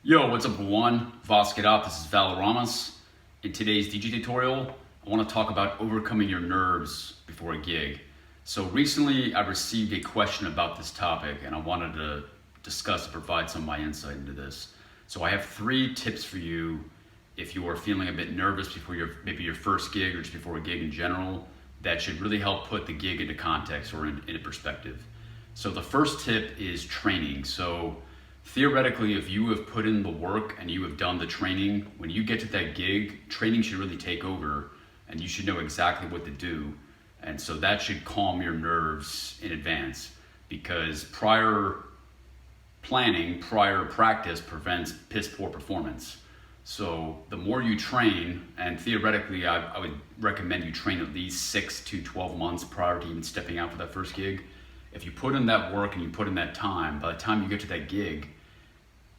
Yo, what's up everyone? Vos get up, this is Valoramous. In today's DJ tutorial, I want to talk about overcoming your nerves before a gig. So recently I received a question about this topic and I wanted to discuss and provide some of my insight into this. So I have 3 tips for you if you are feeling a bit nervous before maybe your first gig or just before a gig in general, that should really help put the gig into context or into perspective. So the first tip is training. So theoretically, if you have put in the work and you have done the training, when you get to that gig, training should really take over and you should know exactly what to do. And so that should calm your nerves in advance, because prior planning, prior practice prevents piss poor performance. So the more you train, and theoretically I would recommend you train at least 6 to 12 months prior to even stepping out for that first gig. If you put in that work and you put in that time, by the time you get to that gig,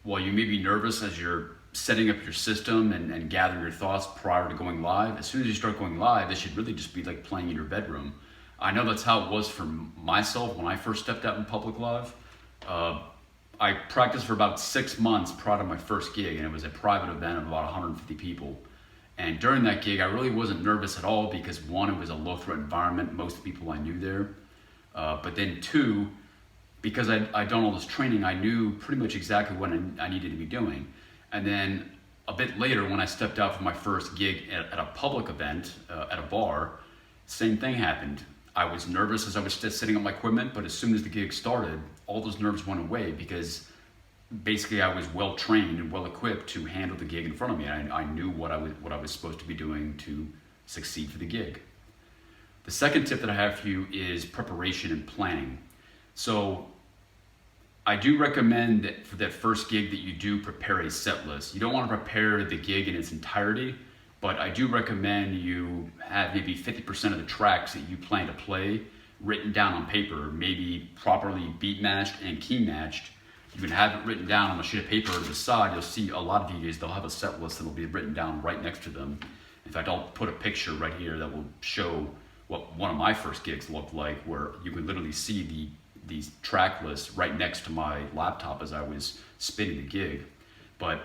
while you may be nervous as you're setting up your system and gathering your thoughts prior to going live, as soon as you start going live, it should really just be like playing in your bedroom. I know that's how it was for myself when I first stepped out in public live. I practiced for about 6 months prior to my first gig, and it was a private event of about 150 people. And during that gig, I really wasn't nervous at all because 1, it was a low threat environment, most people I knew there. But then 2, because I'd done all this training, I knew pretty much exactly what I needed to be doing. And then a bit later, when I stepped out for my first gig at a public event, at a bar, same thing happened. I was nervous as I was sitting on my equipment, but as soon as the gig started, all those nerves went away because basically I was well trained and well equipped to handle the gig in front of me. I knew what I was supposed to be doing to succeed for the gig. The second tip that I have for you is preparation and planning. So I do recommend that for that first gig that you do prepare a set list. You don't want to prepare the gig in its entirety, but I do recommend you have maybe 50% of the tracks that you plan to play written down on paper, maybe properly beat matched and key matched. You can have it written down on a sheet of paper to the side. You'll see a lot of DJs, they'll have a set list that will be written down right next to them. In fact, I'll put a picture right here that will show what one of my first gigs looked like, where you could literally see these track lists right next to my laptop as I was spinning the gig. But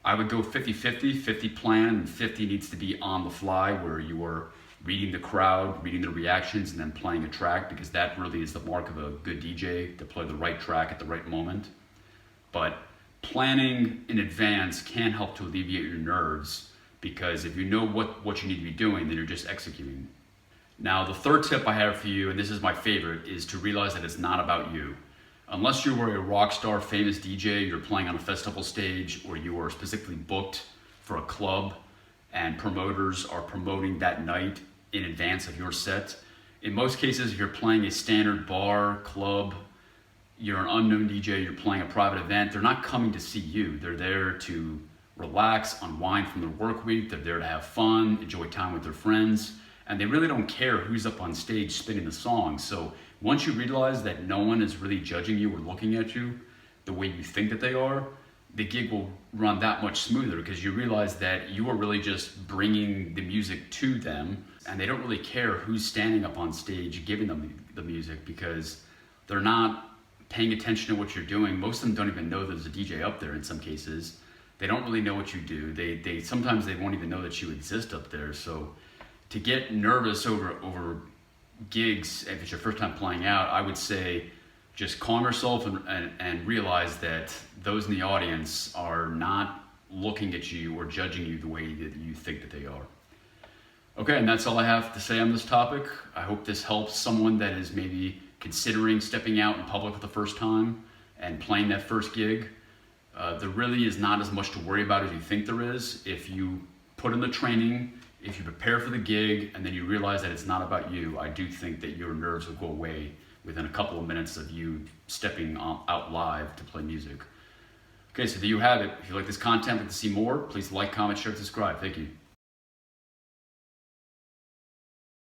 I would go 50-50, 50 plan and 50 needs to be on the fly, where you are reading the crowd, reading the reactions, and then playing a track, because that really is the mark of a good DJ, to play the right track at the right moment. But planning in advance can help to alleviate your nerves, because if you know what you need to be doing, then you're just executing. Now, the third tip I have for you, and this is my favorite, is to realize that it's not about you. Unless you were a rock star, famous DJ, you're playing on a festival stage, or you are specifically booked for a club and promoters are promoting that night in advance of your set. In most cases, if you're playing a standard bar, club, you're an unknown DJ, you're playing a private event, they're not coming to see you. They're there to relax, unwind from their work week. They're there to have fun, enjoy time with their friends. And they really don't care who's up on stage spinning the song. So once you realize that no one is really judging you or looking at you the way you think that they are, the gig will run that much smoother, because you realize that you are really just bringing the music to them, and they don't really care who's standing up on stage giving them the music, because they're not paying attention to what you're doing. Most of them don't even know there's a DJ up there in some cases. They don't really know what you do. Sometimes they won't even know that you exist up there. So to get nervous over gigs, if it's your first time playing out, I would say just calm yourself and realize that those in the audience are not looking at you or judging you the way that you think that they are. Okay, and that's all I have to say on this topic. I hope this helps someone that is maybe considering stepping out in public for the first time and playing that first gig. There really is not as much to worry about as you think there is. If you put in the training, if you prepare for the gig, and then you realize that it's not about you, I do think that your nerves will go away within a couple of minutes of you stepping out live to play music. Okay, so there you have it. If you like this content, like to see more, please like, comment, share, subscribe. Thank you.